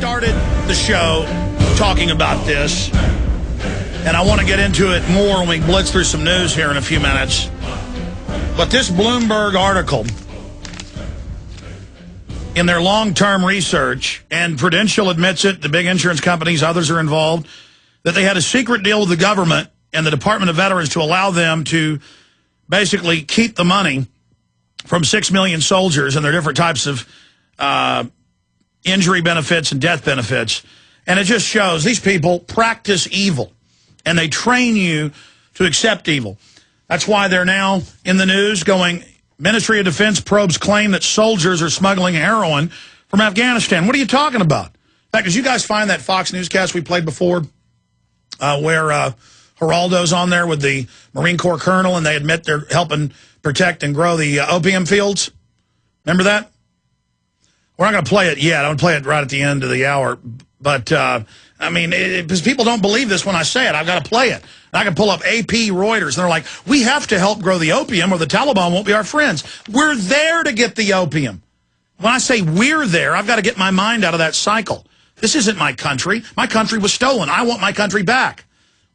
started the show talking about this, and I want to get into it more when we blitz through some news here in a few minutes. But this Bloomberg article, in their long-term research, and Prudential admits it, the big insurance companies, others are involved, that they had a secret deal with the government and the Department of Veterans to allow them to basically keep the money from 6 million soldiers and their different types of injury benefits and death benefits. And it just shows these people practice evil, and they train you to accept evil. That's why they're now in the news going, Ministry of Defense probes claim that soldiers are smuggling heroin from Afghanistan. What are you talking about? In fact, did you guys find that Fox newscast we played before where Geraldo's on there with the Marine Corps colonel, and they admit they're helping protect and grow the opium fields? Remember that? We're not going to play it yet. I'm going to play it right at the end of the hour. But, I mean, because people don't believe this when I say it. I've got to play it. And I can pull up AP, Reuters, and they're like, we have to help grow the opium or the Taliban won't be our friends. We're there to get the opium. When I say we're there, I've got to get my mind out of that cycle. This isn't my country. My country was stolen. I want my country back.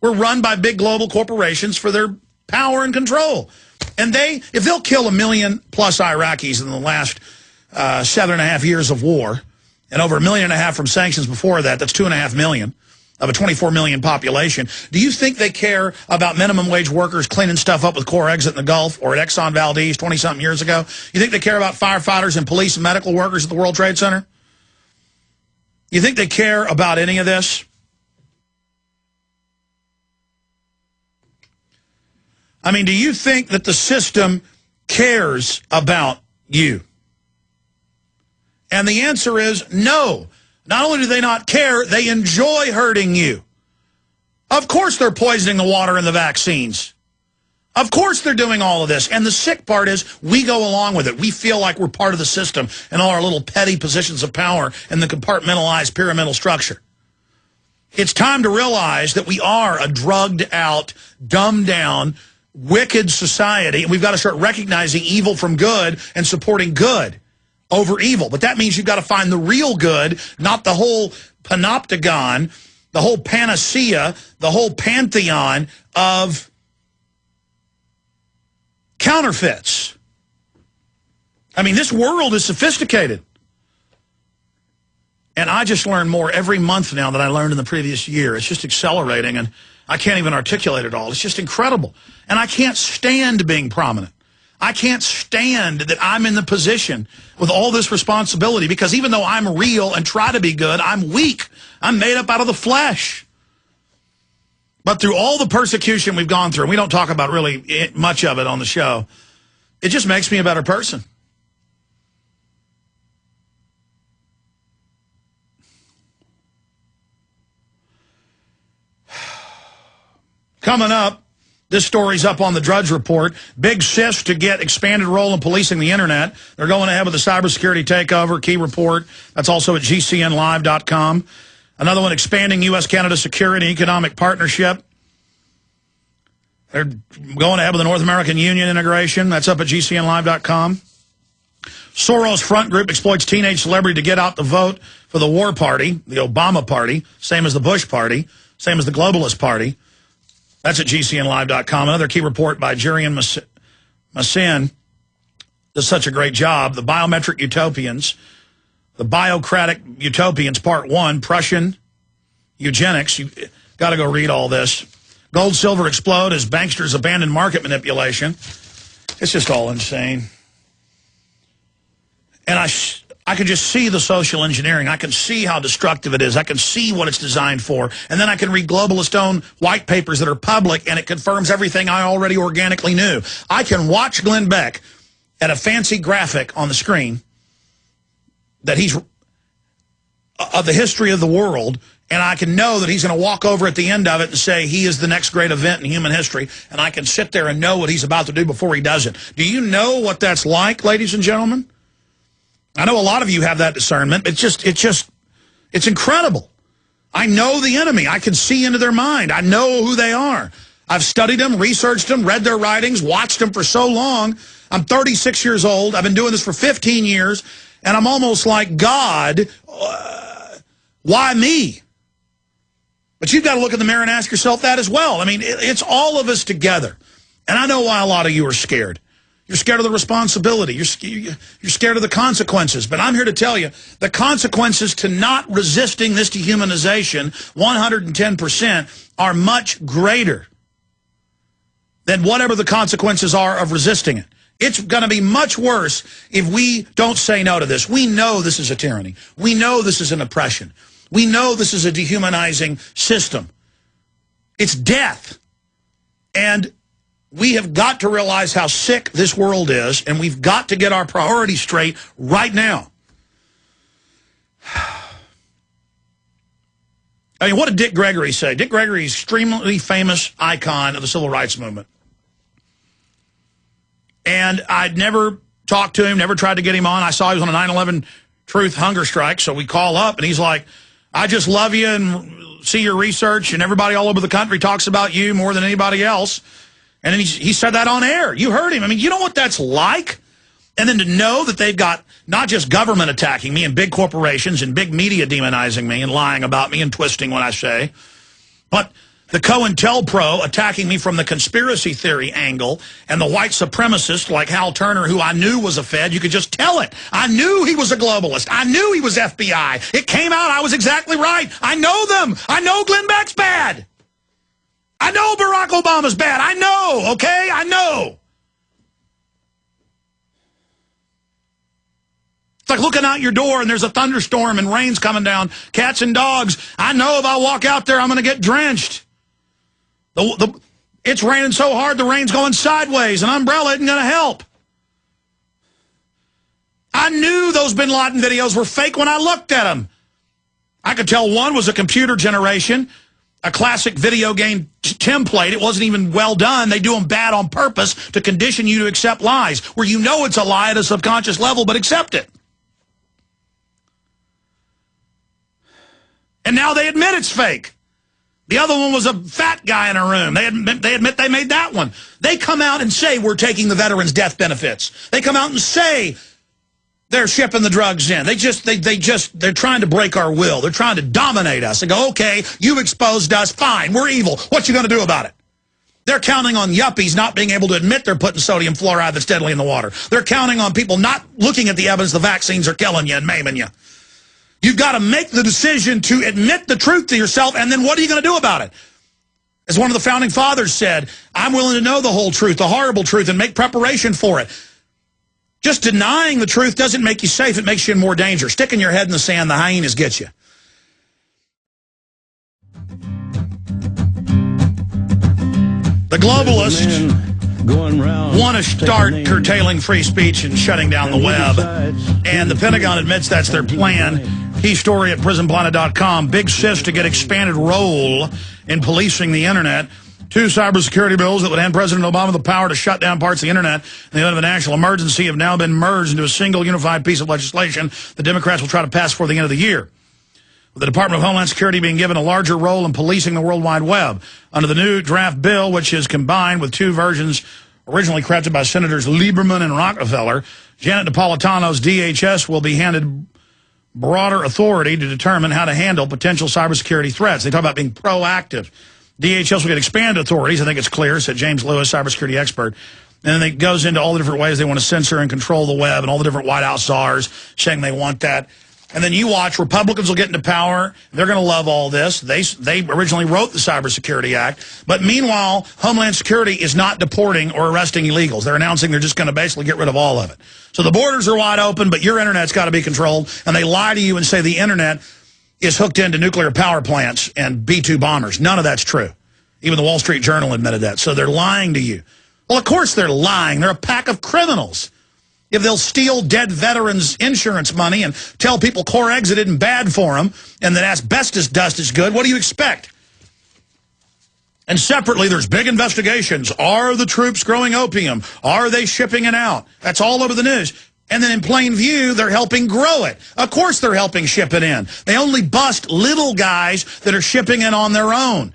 We're run by big global corporations for their power and control. And if they'll kill 1 million plus Iraqis in the last 7.5 years of war, and over 1.5 million from sanctions before that, that's 2.5 million of a 24 million population. Do you think they care about minimum wage workers cleaning stuff up with Core Exit in the Gulf or at Exxon Valdez 20-something years ago? You think they care about firefighters and police and medical workers at the World Trade Center? You think they care about any of this? I mean, do you think that the system cares about you? And the answer is no. Not only do they not care, they enjoy hurting you. Of course they're poisoning the water and the vaccines. Of course they're doing all of this. And the sick part is we go along with it. We feel like we're part of the system and all our little petty positions of power in the compartmentalized pyramidal structure. It's time to realize that we are a drugged out, dumbed down, wicked society, and we've got to start recognizing evil from good and supporting good over evil. But that means you've got to find the real good, not the whole panopticon, the whole panacea, the whole pantheon of counterfeits. I mean, this world is sophisticated. And I just learn more every month now than I learned in the previous year. It's just accelerating, and I can't even articulate it all. It's just incredible. And I can't stand being prominent. I can't stand that I'm in the position with all this responsibility, because even though I'm real and try to be good, I'm weak. I'm made up out of the flesh. But through all the persecution we've gone through, and we don't talk about really much of it on the show, it just makes me a better person. Coming up, this story's up on the Drudge Report. Big shifts to get expanded role in policing the internet. They're going ahead with the cybersecurity takeover, key report. That's also at GCNlive.com. Another one, expanding U.S.-Canada security and economic partnership. They're going ahead with the North American Union integration. That's up at GCNlive.com. Soros Front Group exploits teenage celebrity to get out the vote for the war party, the Obama party, same as the Bush party, same as the globalist party. That's at GCNlive.com. Another key report by Jurian Massin does such a great job. The Biometric Utopians, the Biocratic Utopians, Part 1, Prussian Eugenics. You've got to go read all this. Gold, silver explode as banksters abandon market manipulation. It's just all insane. And I can just see the social engineering. I can see how destructive it is. I can see what it's designed for. And then I can read globalist-owned white papers that are public, and it confirms everything I already organically knew. I can watch Glenn Beck at a fancy graphic on the screen that he's of the history of the world, and I can know that he's going to walk over at the end of it and say he is the next great event in human history, and I can sit there and know what he's about to do before he does it. Do you know what that's like, ladies and gentlemen? I know a lot of you have that discernment. It's incredible. I know the enemy. I can see into their mind. I know who they are. I've studied them, researched them, read their writings, watched them for so long. I'm 36 years old. I've been doing this for 15 years, and I'm almost like, God, Why me? But you've got to look in the mirror and ask yourself that as well. I mean, it's all of us together. And I know why a lot of you are scared. You're scared of the responsibility. You're scared of the consequences. But I'm here to tell you, the consequences to not resisting this dehumanization, 110%, are much greater than whatever the consequences are of resisting it. It's going to be much worse if we don't say no to this. We know this is a tyranny. We know this is an oppression. We know this is a dehumanizing system. It's death. And we have got to realize how sick this world is, and we've got to get our priorities straight right now. I mean, what did Dick Gregory say? Dick Gregory is an extremely famous icon of the civil rights movement. And I'd never talked to him, never tried to get him on. I saw he was on a 9/11 truth hunger strike, so we call up, and he's like, I just love you and see your research, and everybody all over the country talks about you more than anybody else. And then he said that on air. You heard him. I mean, you know what that's like? And then to know that they've got not just government attacking me and big corporations and big media demonizing me and lying about me and twisting what I say, but the COINTELPRO attacking me from the conspiracy theory angle, and the white supremacist like Hal Turner, who I knew was a Fed. You could just tell it. I knew he was a globalist. I knew he was FBI. It came out. I was exactly right. I know them. I know Glenn Beck's bad. I know Barack Obama's bad. I know, okay? I know. It's like looking out your door and there's a thunderstorm and rain's coming down. Cats and dogs. I know if I walk out there, I'm going to get drenched. It's raining so hard, the rain's going sideways. An umbrella isn't going to help. I knew those Bin Laden videos were fake when I looked at them. I could tell one was a computer generation, a classic video game template. It wasn't even well done. They do them bad on purpose to condition you to accept lies, where you know it's a lie at a subconscious level, but accept it. And now they admit it's fake. The other one was a fat guy in a room. They admit they made that one. They come out and say we're taking the veterans' death benefits. They come out and say they're shipping the drugs in. They're trying to break our will. They're trying to dominate us and go, okay, you exposed us, fine, we're evil. What you going to do about it? They're counting on yuppies not being able to admit they're putting sodium fluoride that's deadly in the water. They're counting on people not looking at the evidence the vaccines are killing you and maiming you. You've got to make the decision to admit the truth to yourself, and then what are you going to do about it? As one of the founding fathers said, I'm willing to know the whole truth, the horrible truth, and make preparation for it. Just denying the truth doesn't make you safe. It makes you in more danger. Sticking your head in the sand, the hyenas get you. The globalists want to start curtailing free speech and shutting down the web. And the Pentagon admits that's their plan. Key story at prisonplanet.com. Big sis to get expanded role in policing the internet. 2 cybersecurity bills that would hand President Obama the power to shut down parts of the internet in the event of a national emergency have now been merged into a single unified piece of legislation the Democrats will try to pass before the end of the year, with the Department of Homeland Security being given a larger role in policing the World Wide Web. Under the new draft bill, which is combined with 2 versions originally crafted by Senators Lieberman and Rockefeller, Janet Napolitano's DHS will be handed broader authority to determine how to handle potential cybersecurity threats. They talk about being proactive. DHS will get expanded authorities, I think it's clear, said James Lewis, cybersecurity expert. And then it goes into all the different ways they want to censor and control the web and all the different White House czars saying they want that. And then you watch, Republicans will get into power. They're going to love all this. They originally wrote the Cybersecurity Act. But meanwhile, Homeland Security is not deporting or arresting illegals. They're announcing they're just going to basically get rid of all of it. So the borders are wide open, but your internet's got to be controlled. And they lie to you and say the internet is hooked into nuclear power plants and B-2 bombers. None of that's true. Even the Wall Street Journal admitted that. So they're lying to you. Well, of course they're lying. They're a pack of criminals. If they'll steal dead veterans' insurance money and tell people core exit isn't bad for them and that asbestos dust is good, what do you expect? And separately, there's big investigations. Are the troops growing opium? Are they shipping it out? That's all over the news. And then in plain view, they're helping grow it. Of course they're helping ship it in. They only bust little guys that are shipping it on their own.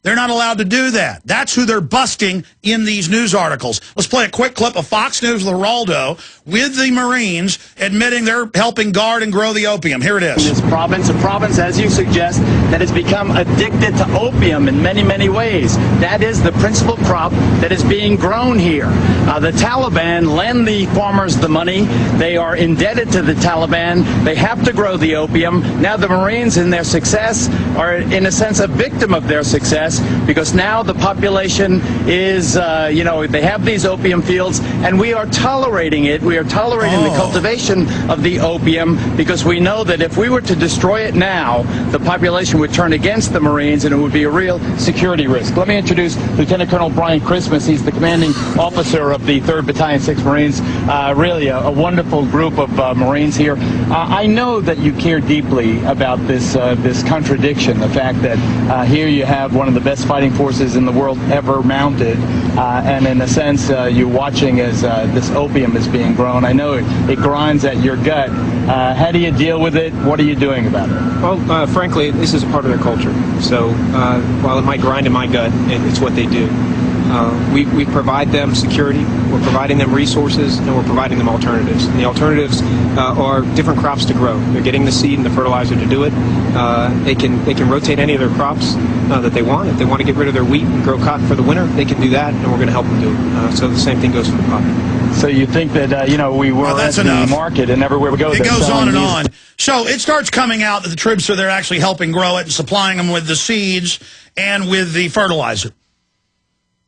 They're not allowed to do that. That's who they're busting in these news articles. Let's play a quick clip of Fox News with Geraldo with the Marines admitting they're helping guard and grow the opium. Here it is. This province, a province, as you suggest, that has become addicted to opium in many, many ways. That is the principal crop that is being grown here. The Taliban lend the farmers the money. They are indebted to the Taliban. They have to grow the opium. Now the Marines, in their success, are in a sense a victim of their success, because now the population is, they have these opium fields, and we are tolerating it. We are tolerating the cultivation of the opium, because we know that if we were to destroy it now, the population would turn against the Marines, and it would be a real security risk. Let me introduce Lieutenant Colonel Brian Christmas. He's the commanding officer of the 3rd Battalion, 6th Marines. Really a wonderful group of Marines here. I know that you care deeply about this contradiction, the fact that here you have one of the best fighting forces in the world ever mounted, and in a sense you're watching as this opium is being grown. I know it grinds at your gut. How do you deal with it? What are you doing about it? Well, frankly, this is a part of their culture. So while it might grind in my gut, it's what they do. We provide them security, we're providing them resources, and we're providing them alternatives. And the alternatives are different crops to grow. They're getting the seed and the fertilizer to do it. They can rotate any of their crops that they want. If they want to get rid of their wheat and grow cotton for the winter, they can do that, and we're going to help them do it. So the same thing goes for the cotton. So you think that, we were at the market, and everywhere we go, it goes on and on. So it starts coming out that the troops are there actually helping grow it and supplying them with the seeds and with the fertilizer.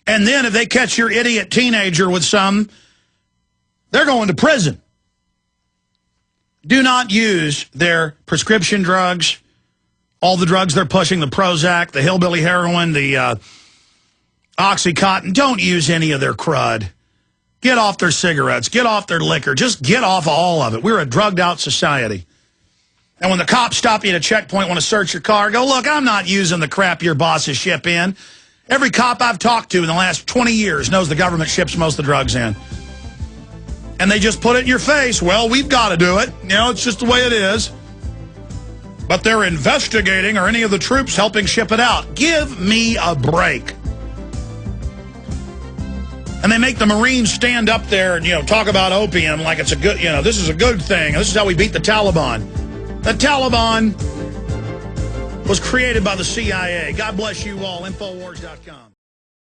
And then if they catch your idiot teenager with some, they're going to prison. Do not use their prescription drugs, all the drugs they're pushing, the Prozac, the hillbilly heroin, the Oxycontin. Don't use any of their crud. Get off their cigarettes. Get off their liquor. Just get off all of it. We're a drugged-out society. And when the cops stop you at a checkpoint, want to search your car, go, look, I'm not using the crap your bosses ship in. Every cop I've talked to in the last 20 years knows the government ships most of the drugs in. And they just put it in your face. Well, we've got to do it. It's just the way it is. But they're investigating, or any of the troops helping ship it out. Give me a break. And they make the Marines stand up there and, talk about opium like it's a good, this is a good thing. This is how we beat the Taliban. The Taliban was created by the CIA. God bless you all. Infowars.com.